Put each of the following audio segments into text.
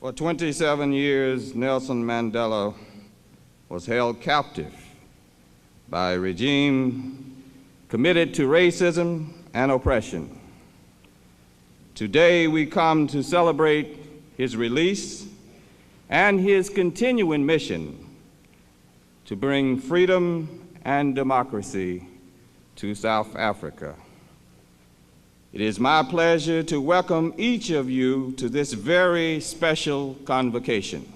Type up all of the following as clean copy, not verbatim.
For 27 years, Nelson Mandela was held captive by a regime committed to racism and oppression. Today, we come to celebrate his release and his continuing mission to bring freedom and democracy to South Africa. It is my pleasure to welcome each of you to this very special convocation.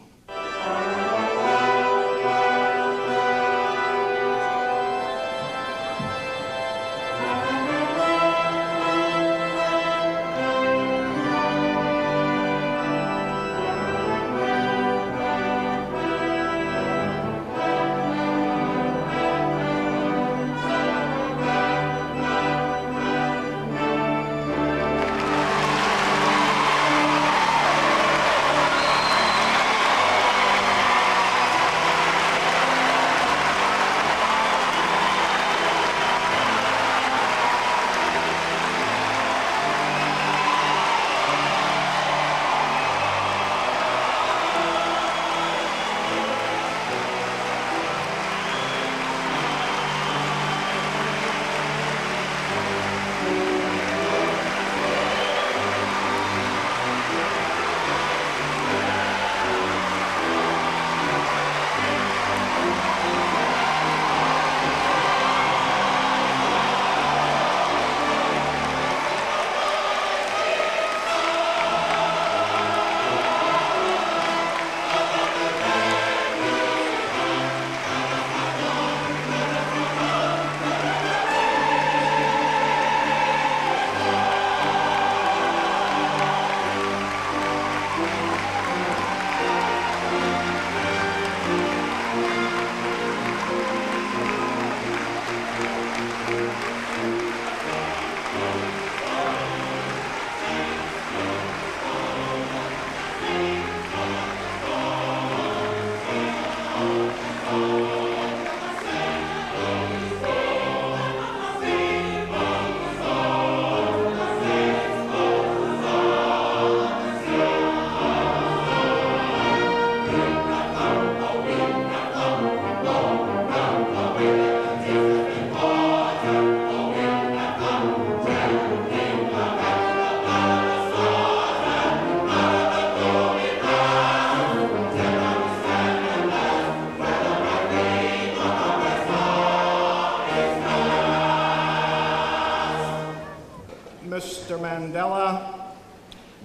Mr. Mandela,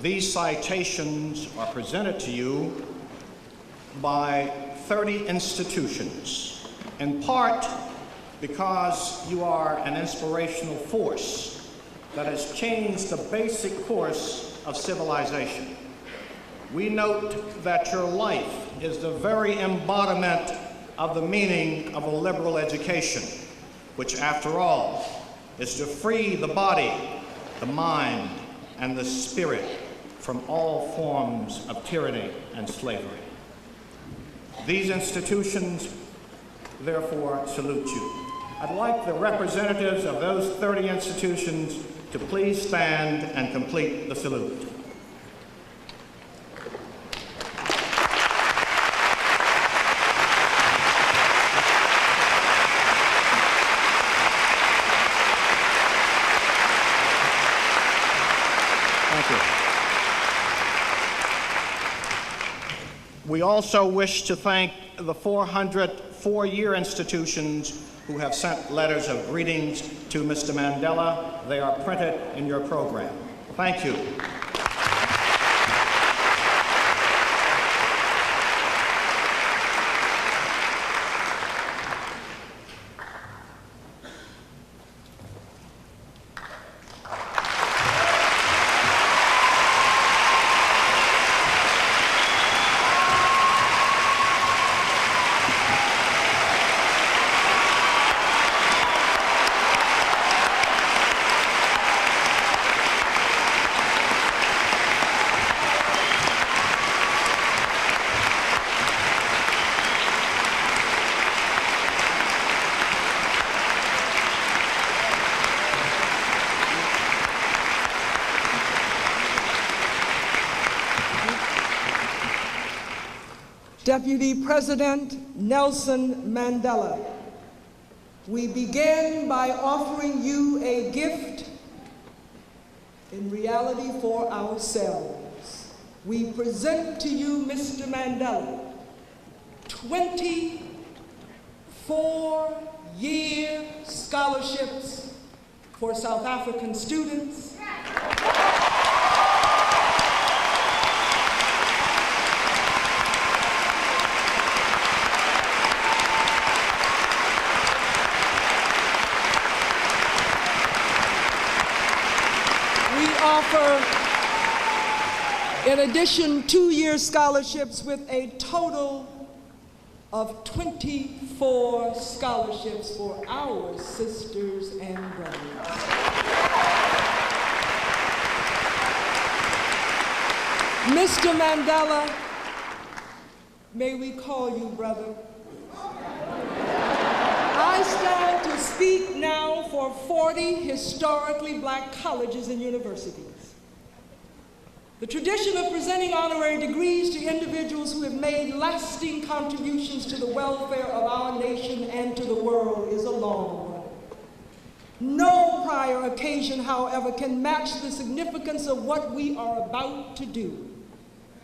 these citations are presented to you by 30 institutions, in part because you are an inspirational force that has changed the basic course of civilization. We note that your life is the very embodiment of the meaning of a liberal education, which, after all, is to free the body, the mind, and the spirit from all forms of tyranny and slavery. These institutions, therefore, salute you. I'd like the representatives of those 30 institutions to please stand and complete the salute. We also wish to thank the 400 four-year institutions who have sent letters of greetings to Mr. Mandela. They are printed in your program. Thank you. Deputy President Nelson Mandela, we begin by offering you a gift in reality for ourselves. We present to you, Mr. Mandela, 24-year scholarships for South African students. In addition, 2-year scholarships with a total of 24 scholarships for our sisters and brothers. Mr. Mandela, may we call you brother? I stand to speak now for 40 historically black colleges and universities. The tradition of presenting honorary degrees to individuals who have made lasting contributions to the welfare of our nation and to the world is a long one. No prior occasion, however, can match the significance of what we are about to do.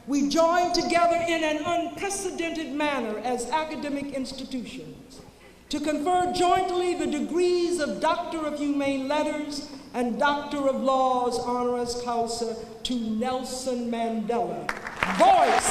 We join together in an unprecedented manner as academic institutions to confer jointly the degrees of Doctor of Humane Letters and Doctor of Laws honoris causa to Nelson Mandela, voice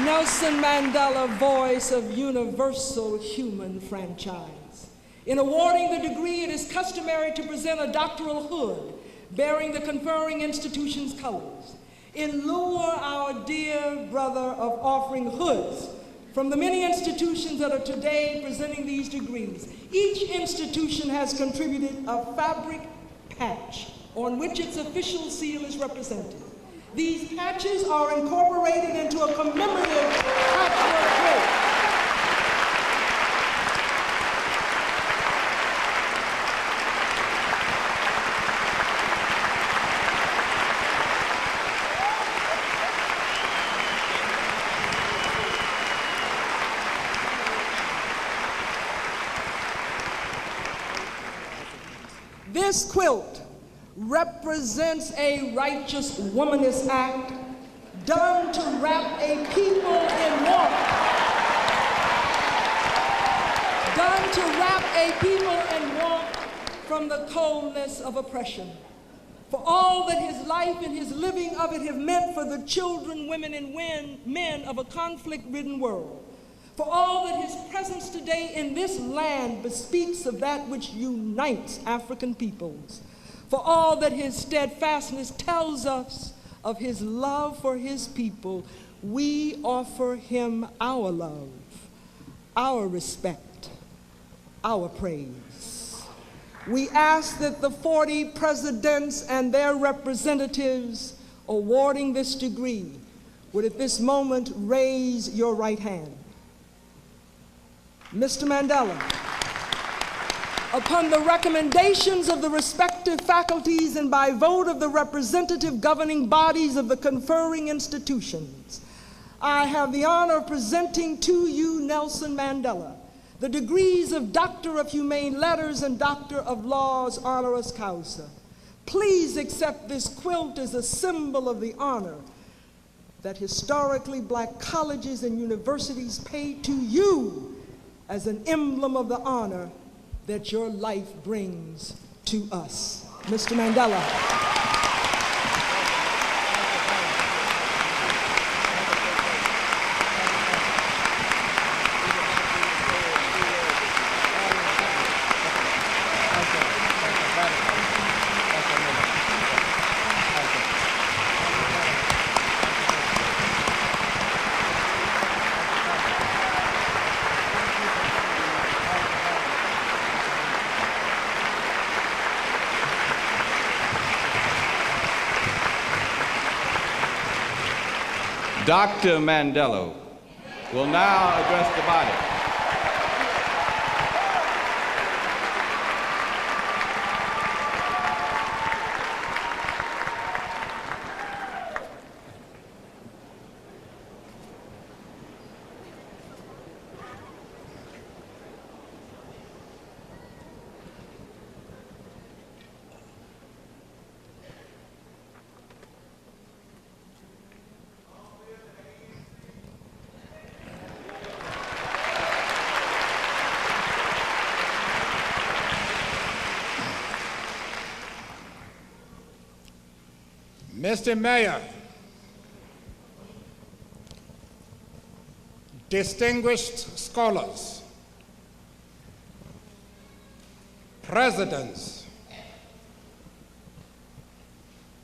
Nelson Mandela, voice of universal human franchise. In awarding the degree, it is customary to present a doctoral hood bearing the conferring institution's colors. In lieu, our dear brother, of offering hoods from the many institutions that are today presenting these degrees, each institution has contributed a fabric patch on which its official seal is represented. These patches are incorporated into a commemorative patchwork quilt. This quilt represents a righteous womanist act done to wrap a people in warmth. Done to wrap a people in warmth from the coldness of oppression. For all that his life and his living of it have meant for the children, women, and men of a conflict-ridden world. For all that his presence today in this land bespeaks of that which unites African peoples. For all that his steadfastness tells us of his love for his people, we offer him our love, our respect, our praise. We ask that the 40 presidents and their representatives awarding this degree would at this moment raise your right hand. Mr. Mandela, upon the recommendations of the respective faculties and by vote of the representative governing bodies of the conferring institutions, I have the honor of presenting to you, Nelson Mandela, the degrees of Doctor of Humane Letters and Doctor of Laws honoris causa. Please accept this quilt as a symbol of the honor that historically black colleges and universities pay to you as an emblem of the honor that your life brings to us. Mr. Mandela. Dr. Mandela will now address the body. Mr. Mayor, distinguished scholars, presidents,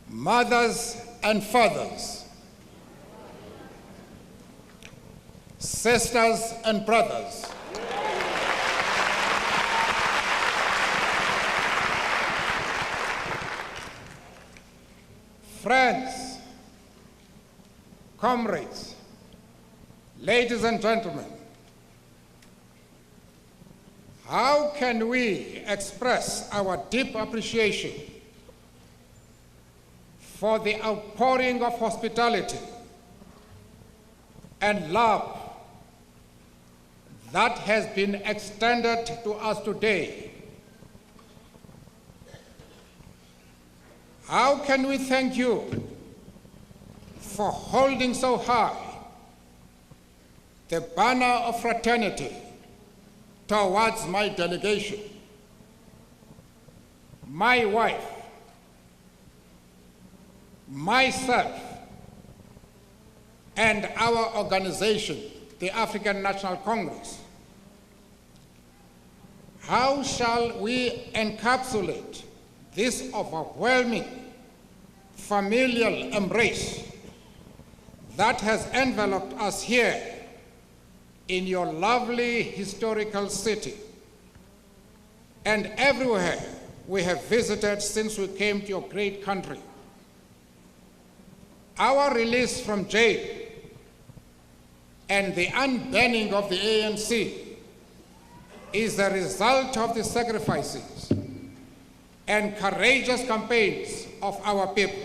mothers and fathers, sisters and brothers, friends, comrades, ladies and gentlemen, how can we express our deep appreciation for the outpouring of hospitality and love that has been extended to us today? How can we thank you for holding so high the banner of fraternity towards my delegation, my wife, myself, and our organization, the African National Congress? How shall we encapsulate this overwhelming familial embrace that has enveloped us here in your lovely historical city and everywhere we have visited since we came to your great country? Our release from jail and the unbanning of the ANC is the result of the sacrifices and courageous campaigns of our people.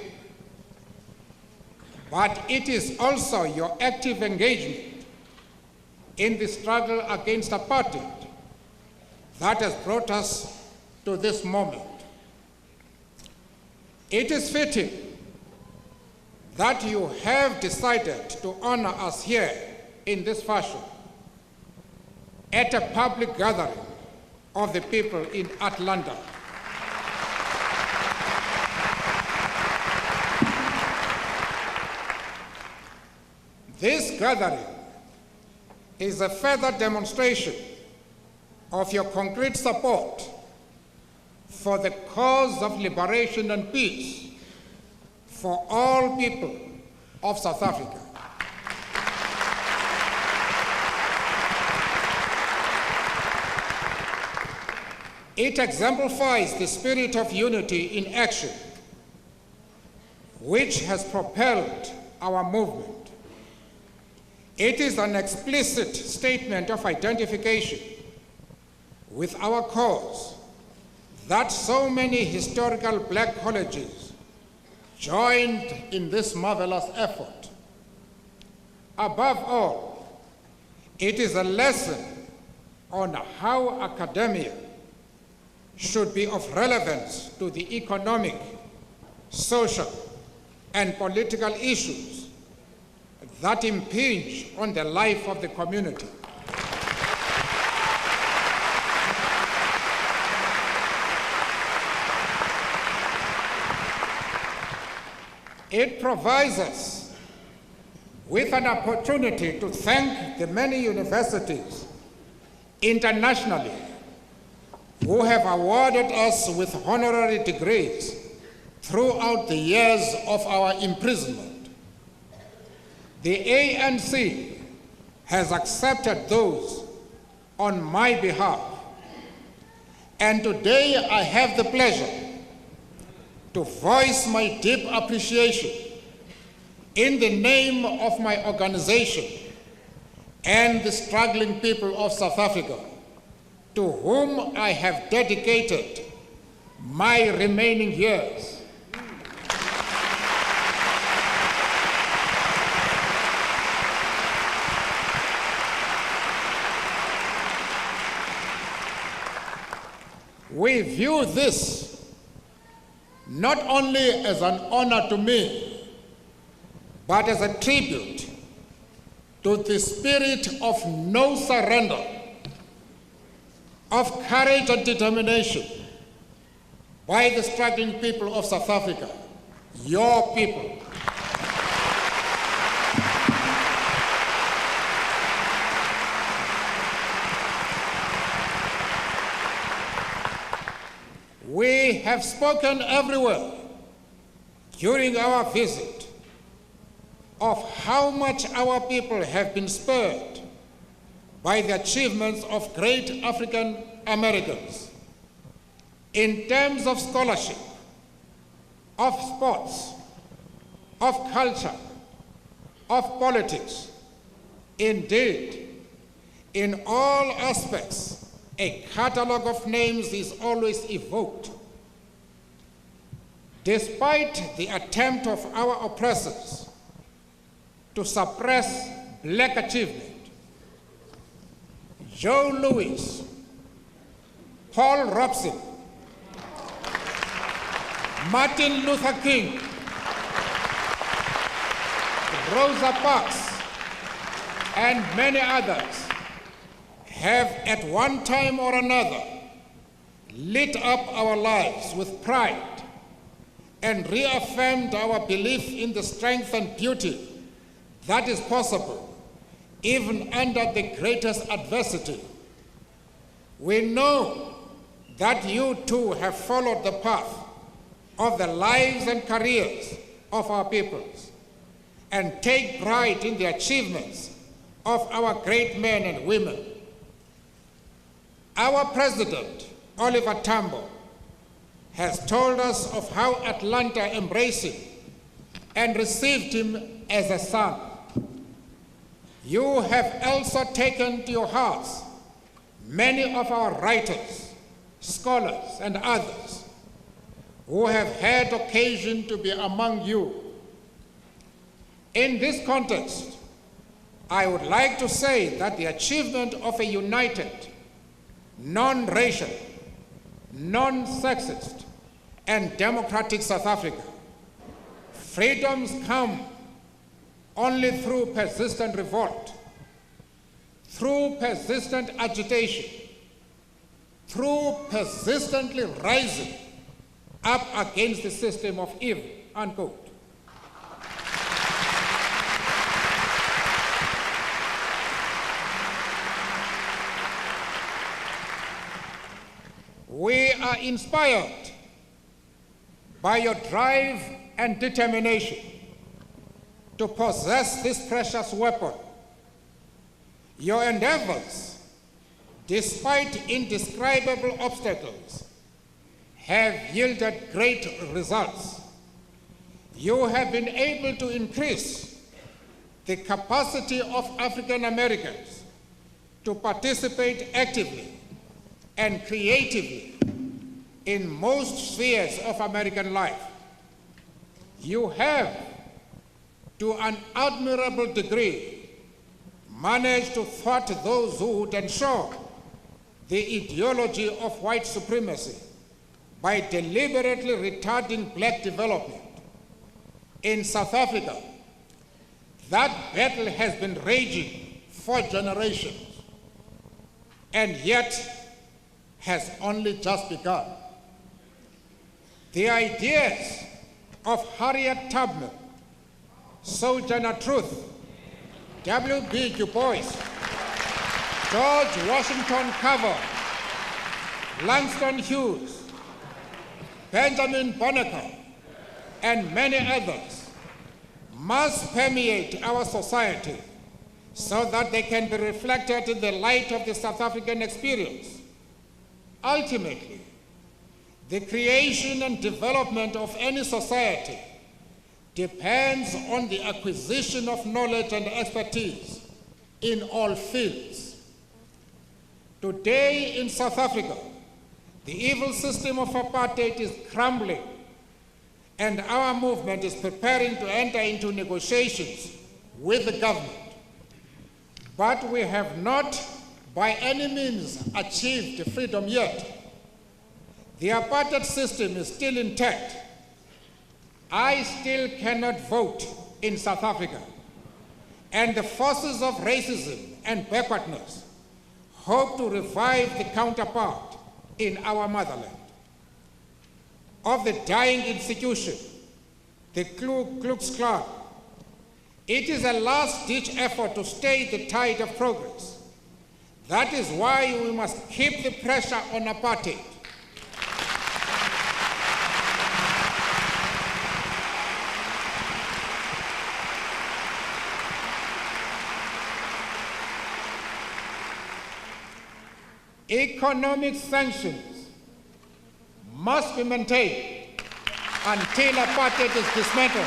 But it is also your active engagement in the struggle against apartheid that has brought us to this moment. It is fitting that you have decided to honor us here in this fashion at a public gathering of the people in Atlanta. This gathering is a further demonstration of your concrete support for the cause of liberation and peace for all people of South Africa. It exemplifies the spirit of unity in action, which has propelled our movement. It is an explicit statement of identification with our cause that so many historical black colleges joined in this marvelous effort. Above all, it is a lesson on how academia should be of relevance to the economic, social, and political issues that impinge on the life of the community. It provides us with an opportunity to thank the many universities internationally who have awarded us with honorary degrees throughout the years of our imprisonment. The ANC has accepted those on my behalf, and today I have the pleasure to voice my deep appreciation in the name of my organization and the struggling people of South Africa, to whom I have dedicated my remaining years. We view this not only as an honor to me, but as a tribute to the spirit of no surrender, of courage and determination by the struggling people of South Africa your people. We have spoken everywhere during our visit of how much our people have been spurred by the achievements of great African Americans in terms of scholarship, of sports, of culture, of politics. Indeed, in all aspects, a catalogue of names is always evoked. Despite the attempt of our oppressors to suppress black achievement, Joe Louis, Paul Robeson, Martin Luther King, Rosa Parks, and many others have at one time or another lit up our lives with pride and reaffirmed our belief in the strength and beauty that is possible even under the greatest adversity. We know that you too have followed the path of the lives and careers of our peoples and take pride in the achievements of our great men and women. Our President, Oliver Tambo, has told us of how Atlanta embraced him and received him as a son. You have also taken to your hearts many of our writers, scholars, and others who have had occasion to be among you. In this context, I would like to say that the achievement of a united, non-racial, non-sexist, and democratic South Africa, freedoms come only through persistent revolt, through persistent agitation, through persistently rising up against the system of evil, unquote. We are inspired by your drive and determination to possess this precious weapon. Your endeavors, despite indescribable obstacles, have yielded great results. You have been able to increase the capacity of African Americans to participate actively and creatively in most spheres of American life. You have, to an admirable degree, managed to thwart those who would ensure the ideology of white supremacy by deliberately retarding black development. In South Africa, that battle has been raging for generations, and yet has only just begun. The ideas of Harriet Tubman, Sojourner Truth, W.B. Du Bois, George Washington Carver, Langston Hughes, Benjamin Banneker, and many others must permeate our society so that they can be reflected in the light of the South African experience. Ultimately, the creation and development of any society depends on the acquisition of knowledge and expertise in all fields. Today in South Africa, the evil system of apartheid is crumbling, and our movement is preparing to enter into negotiations with the government. But we have not by any means achieved freedom yet. The apartheid system is still intact. I still cannot vote in South Africa, and the forces of racism and backwardness hope to revive the counterpart in our motherland. Of the dying institution, the Ku Klux Klan. It is a last-ditch effort to stay the tide of progress. That is why we must keep the pressure on apartheid. Economic sanctions must be maintained until apartheid is dismantled.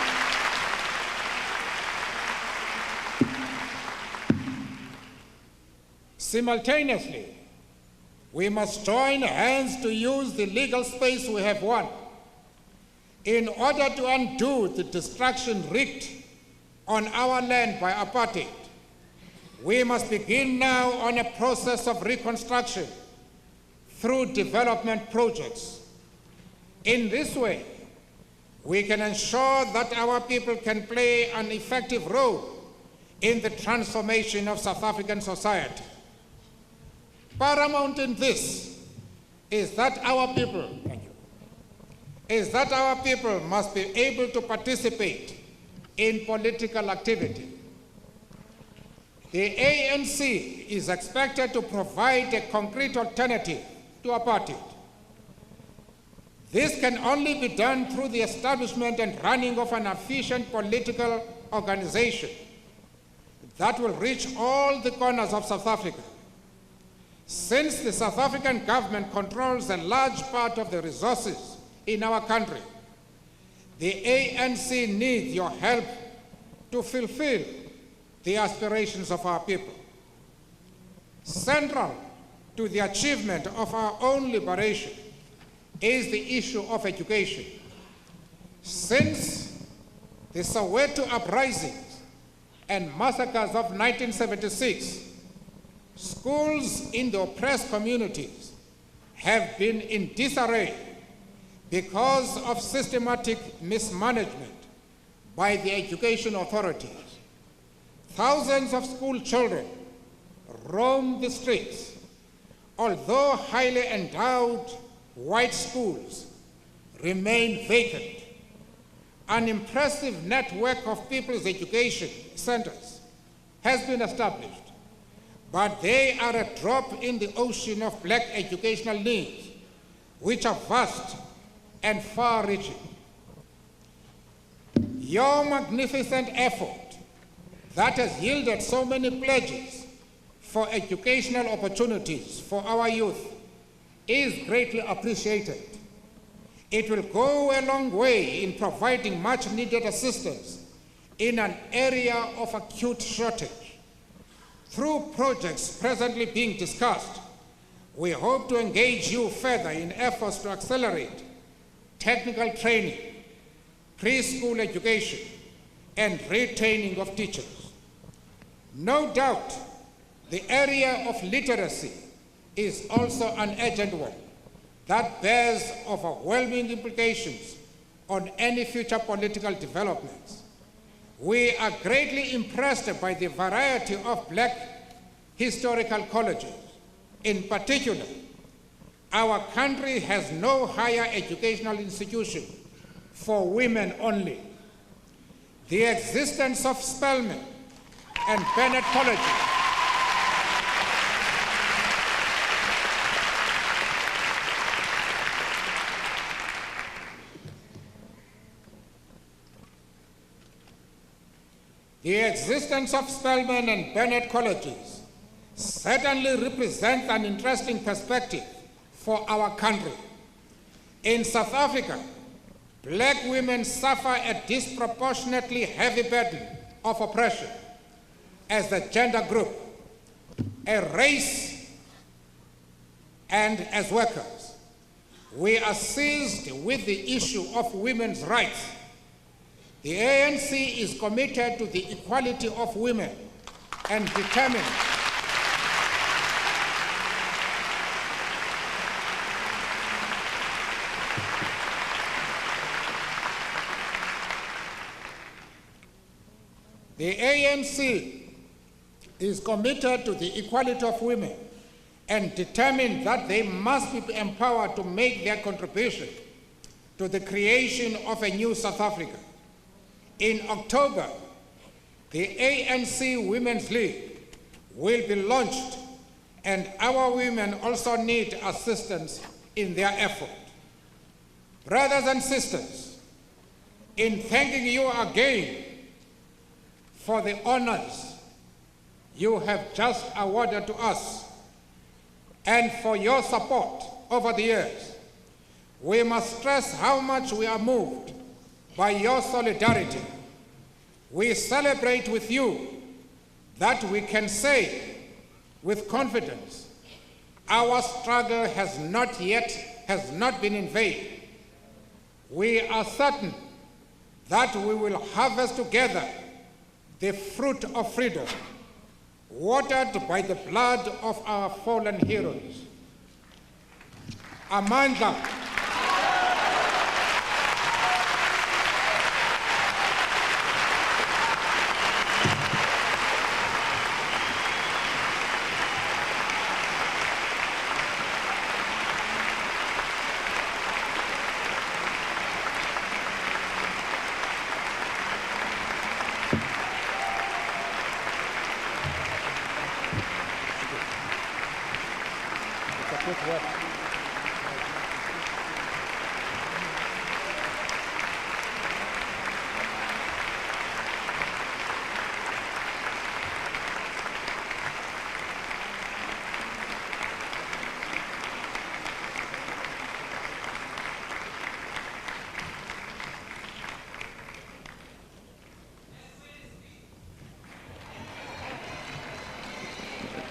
Simultaneously, we must join hands to use the legal space we have won in order to undo the destruction wreaked on our land by apartheid. We must begin now on a process of reconstruction through development projects. In this way, we can ensure that our people can play an effective role in the transformation of South African society. Paramount in this is that our people, must be able to participate in political activity. The ANC is expected to provide a concrete alternative to apartheid. This can only be done through the establishment and running of an efficient political organization that will reach all the corners of South Africa. Since the South African government controls a large part of the resources in our country, the ANC needs your help to fulfill the aspirations of our people. Central to the achievement of our own liberation is the issue of education. Since the Soweto uprisings and massacres of 1976, schools in the oppressed communities have been in disarray because of systematic mismanagement by the education authorities. Thousands of school children roam the streets. Although highly endowed white schools remain vacant, an impressive network of people's education centers has been established, but they are a drop in the ocean of black educational needs, which are vast and far-reaching. Your magnificent effort that has yielded so many pledges for educational opportunities for our youth is greatly appreciated. It will go a long way in providing much-needed assistance in an area of acute shortage. Through projects presently being discussed, we hope to engage you further in efforts to accelerate technical training, preschool education, and retraining of teachers. No doubt, the area of literacy is also an urgent one that bears overwhelming implications on any future political developments. We are greatly impressed by the variety of black historical colleges. In particular, our country has no higher educational institution for women only. The existence of Spelman and Bennett colleges certainly represents an interesting perspective for our country. In South Africa, black women suffer a disproportionately heavy burden of oppression as a gender group, a race, and as workers. We are seized with the issue of women's rights. The ANC is committed to the equality of women and determined The ANC is committed to the equality of women and determined that they must be empowered to make their contribution to the creation of a new South Africa. In October, the ANC Women's League will be launched, and our women also need assistance in their effort. Brothers and sisters, in thanking you again for the honors you have just awarded to us and for your support over the years, we must stress how much we are moved by your solidarity. We celebrate with you that we can say with confidence, our struggle has not been in vain. We are certain that we will harvest together the fruit of freedom, watered by the blood of our fallen heroes. Amandla.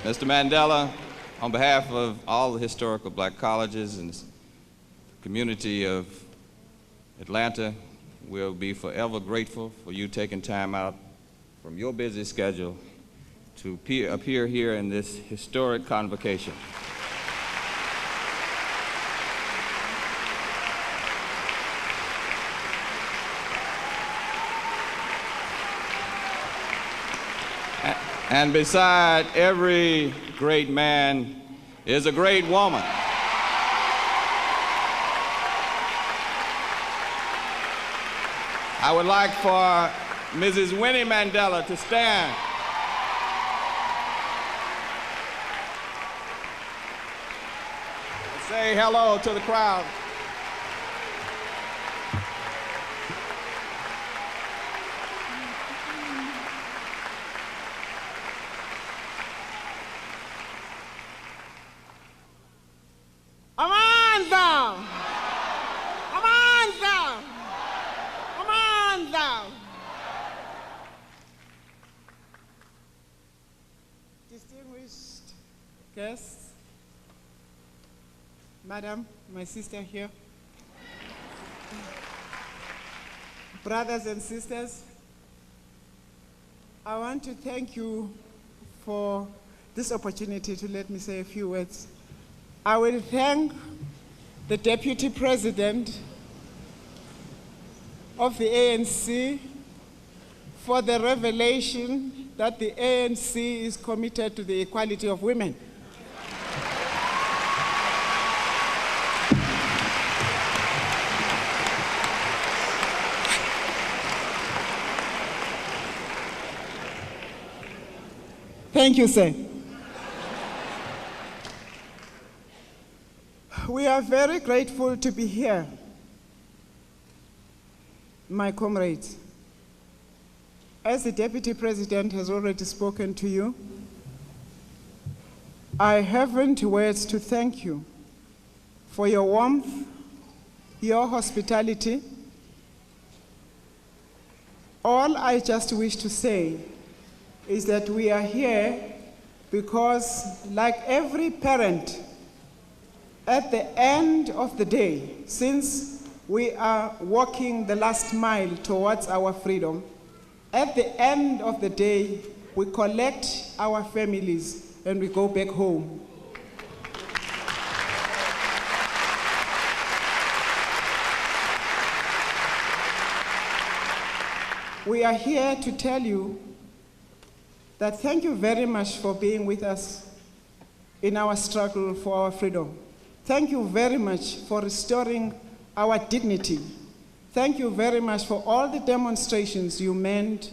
Mr. Mandela, on behalf of all the historical black colleges and the community of Atlanta, we'll be forever grateful for you taking time out from your busy schedule to appear here in this historic convocation. And beside every great man is a great woman. I would like for Mrs. Winnie Mandela to stand. And say hello to the crowd. Amanda! Amanda! Amanda! Distinguished guests, Madam, my sister here, brothers and sisters, I want to thank you for this opportunity to let me say a few words. I will thank the Deputy President of the ANC for the revelation that the ANC is committed to the equality of women. Thank you, sir. We are very grateful to be here, my comrades. As the Deputy President has already spoken to you, I haven't words to thank you for your warmth, your hospitality. All I just wish to say is that we are here because, like every parent, at the end of the day, since we are walking the last mile towards our freedom, at the end of the day, we collect our families and we go back home. We are here to tell you that thank you very much for being with us in our struggle for our freedom. Thank you very much for restoring our dignity Thank you very much for all the demonstrations you made.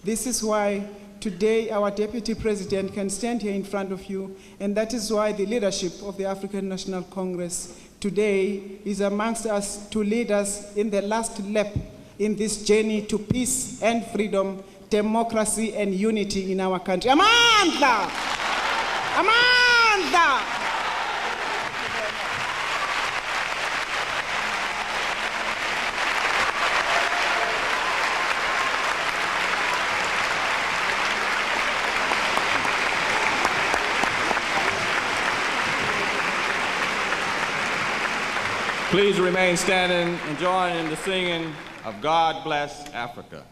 This is why today our Deputy President can stand here in front of you, and that is why the leadership of the African National Congress today is amongst us to lead us in the last lap in this journey to peace and freedom, democracy and unity in our country. Amandla! Amandla! Please remain standing and join in the singing of God Bless Africa.